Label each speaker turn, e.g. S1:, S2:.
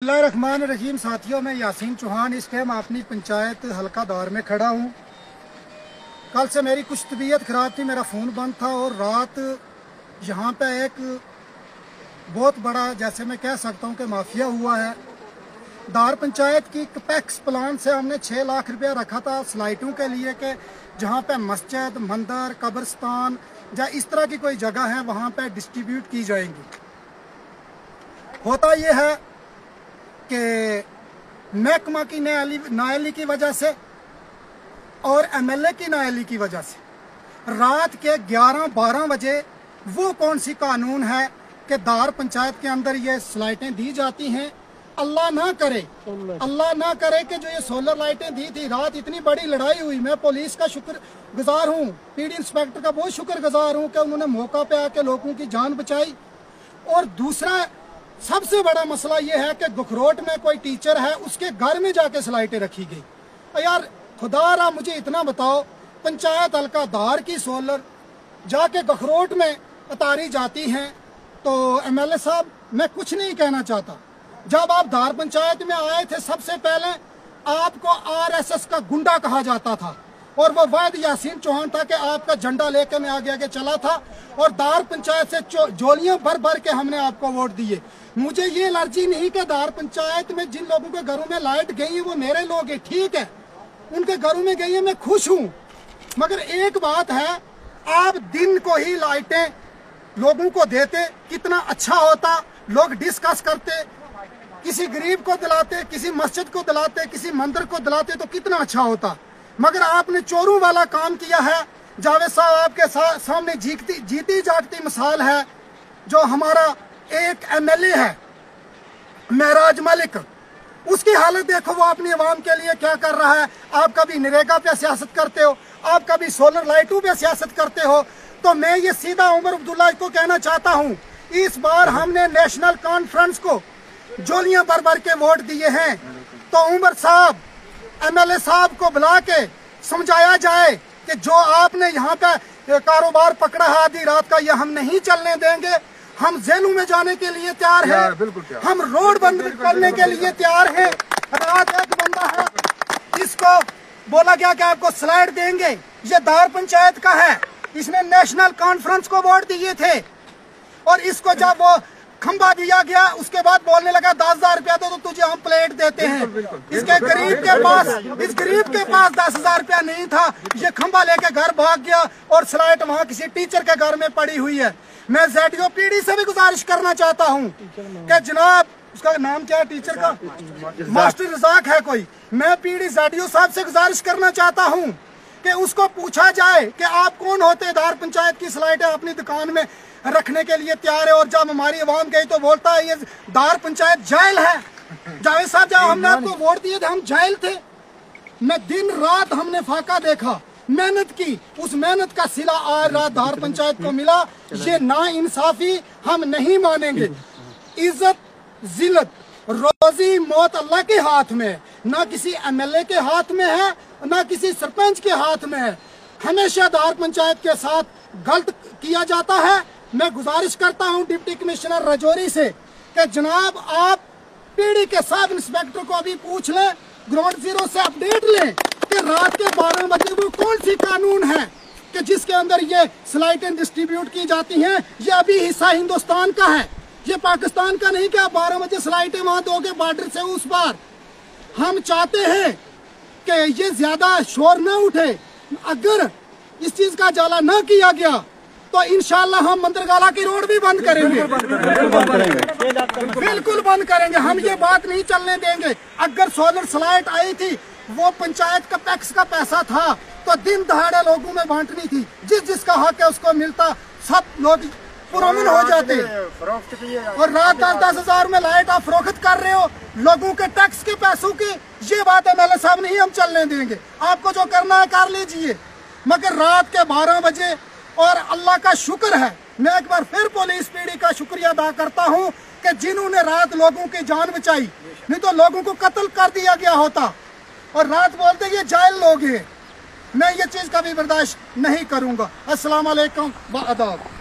S1: बिस्मिल्लाहिर्रहमानिर्रहीम। साथियों, मैं यासीन चौहान इस टाइम अपनी पंचायत हल्का दौर में खड़ा हूँ। कल से मेरी कुछ तबीयत ख़राब थी, मेरा फ़ोन बंद था और रात यहाँ पे एक बहुत बड़ा, जैसे मैं कह सकता हूँ कि माफिया हुआ है। दार पंचायत की कैपेक्स प्लान से हमने 6 लाख रुपया रखा था स्लाइटों के लिए कि जहाँ पे मस्जिद, मंदिर, कब्रिस्तान या इस तरह की कोई जगह है वहाँ पे डिस्ट्रीब्यूट की जाएंगी। होता ये है कि महकमा की नाअहली की वजह से और एमएलए की नाअहली की वजह से रात के 11-12 बजे वो कौन सी कानून है कि दार पंचायत के अंदर ये स्लाइटें दी जाती हैं। अल्लाह ना करे कि जो ये सोलर लाइटें दी थी, रात इतनी बड़ी लड़ाई हुई। मैं पुलिस का शुक्रगुजार हूँ, पीडी इंस्पेक्टर का बहुत शुक्रगुजार हूँ कि उन्होंने मौका पे आके लोगों की जान बचाई। और दूसरा सबसे बड़ा मसला ये है कि गखरोट में कोई टीचर है, उसके घर में जाके स्लाइटें रखी गई। यार खुदा रहा, मुझे इतना बताओ, पंचायत हल्का दार की सोलर जाके गखरोट में उतारी जाती हैं। तो एमएलए साहब, मैं कुछ नहीं कहना चाहता। जब आप दार पंचायत में आए थे, सबसे पहले आपको आरएसएस का गुंडा कहा जाता था और वो वाहिद यासीन चौहान था कि आपका झंडा लेकर मैं आगे चला था और दार पंचायत से जोलियां भर भर के हमने आपको वोट दिए। मुझे ये एलर्जी नहीं कि दार पंचायत में जिन लोगों के घरों में लाइट गई है वो मेरे लोग हैं, ठीक है, उनके घरों में गई है, मैं खुश हूँ। मगर एक बात है, आप दिन को ही लाइटें लोगों को देते कितना अच्छा होता। लोग डिस्कस करते, किसी गरीब को दिलाते, किसी मस्जिद को दिलाते, किसी मंदिर को दिलाते तो कितना अच्छा होता। मगर आपने चोरों वाला काम किया है। जावेद साहब आपके सामने जीती जागती मिसाल है। जो हमारा एक एमएलए है महराज मलिक, उसकी हालत देखो, वो अपनी आवाम के लिए क्या कर रहा है। आप कभी नरेगा पे सियासत करते हो, आप कभी सोलर लाइटों पे सियासत करते हो। तो मैं ये सीधा उमर अब्दुल्ला को कहना चाहता हूँ, इस बार हमने नेशनल कॉन्फ्रेंस को जोलियां भर भर के वोट दिए हैं। तो उमर साहब, एमएलए साहब को बुला के समझाया जाए कि जो आपने यहाँ पे कारोबार पकड़ा है आधी रात का, ये हम नहीं चलने देंगे। हम जेलों में जाने के लिए तैयार हैं, हम रोड बंद करने के लिए तैयार हैं। रात एक बंदा है, इसको बोला गया कि आपको स्लाइड देंगे, ये दार पंचायत का है, इसने नेशनल कॉन्फ्रेंस को वोट दिए थे। और इसको जब वो खंबा दिया गया, उसके बाद बोलने लगा 10,000 रुपया तो तुझे हम प्लेट देते हैं। इसके गरीब के पास, इस गरीब के पास 10,000 रुपया नहीं था, ये खंबा लेके घर भाग गया और स्लाइट वहाँ किसी टीचर के घर में पड़ी हुई है। मैं ZDO पीडी से भी गुजारिश करना चाहता हूँ कि जनाब, उसका नाम क्या है टीचर का, मास्टर रजाक है कोई, मैं पीडी ZDO साहब से गुजारिश करना चाहता हूँ कि उसको पूछा जाए कि आप कौन होते, दार पंचायत की स्लाइडें अपनी दुकान में रखने के लिए तैयार है। और जब हमारी आवाम गई तो बोलता है ये दार पंचायत जेल है। जावेद साहब, जब हमने आपको वोट दिए थे हम जेल थे। मैं दिन रात हमने फाका देखा, मेहनत की, उस मेहनत का सिला आज रात दार पंचायत को मिला। ये नाइंसाफी हम नहीं मानेंगे। इज्जत, जिल्लत, रोजी मौत अल्लाह के हाथ में है, ना किसी एमएलए के हाथ में है, ना किसी सरपंच के हाथ में है। हमेशा दार पंचायत के साथ गलत किया जाता है। मैं गुजारिश करता हूं डिप्टी कमिश्नर राजौरी से कि जनाब आप पीडी के सब इंस्पेक्टर को अभी पूछ लें, ग्राउंड जीरो से अपडेट लें कि रात के 12 बजे वो कौन सी कानून है कि जिसके अंदर ये स्लाइटें डिस्ट्रीब्यूट की जाती हैं। ये अभी हिस्सा हिंदुस्तान का है, ये पाकिस्तान का नहीं कि आप 12 बजे स्लाइटें वहां दोगे बॉर्डर से उस पार। हम चाहते हैं कि ये ज्यादा शोर न उठे। अगर इस चीज का जाला न किया गया तो इंशाल्लाह हम मंदरगाला की रोड भी बंद करेंगे, बिल्कुल बंद करेंगे। हम ये बात नहीं चलने देंगे। अगर सोलर स्लाइट आई थी, वो पंचायत का टैक्स का पैसा था, तो दिन दहाड़े लोगों में बांटनी थी। जिसका हक है उसको मिलता, सब लोग पुरअमन हो जाते। और रात 10-10 हजार में लाइट आप फरोख्त कर रहे हो लोगों के टैक्स के पैसों की। ये बात एमएलए साहब नहीं हम चलने देंगे। आपको जो करना है कर लीजिए, मगर रात के 12 बजे। और अल्लाह का शुक्र है, मैं एक बार फिर पुलिस पीडी का शुक्रिया अदा करता हूं कि जिन्होंने रात लोगों की जान बचाई, नहीं तो लोगों को कत्ल कर दिया गया होता। और रात बोलते ये जाहिल लोग हैं। मैं ये चीज कभी बर्दाश्त नहीं करूंगा। अस्सलाम वालेकुम व आदाब।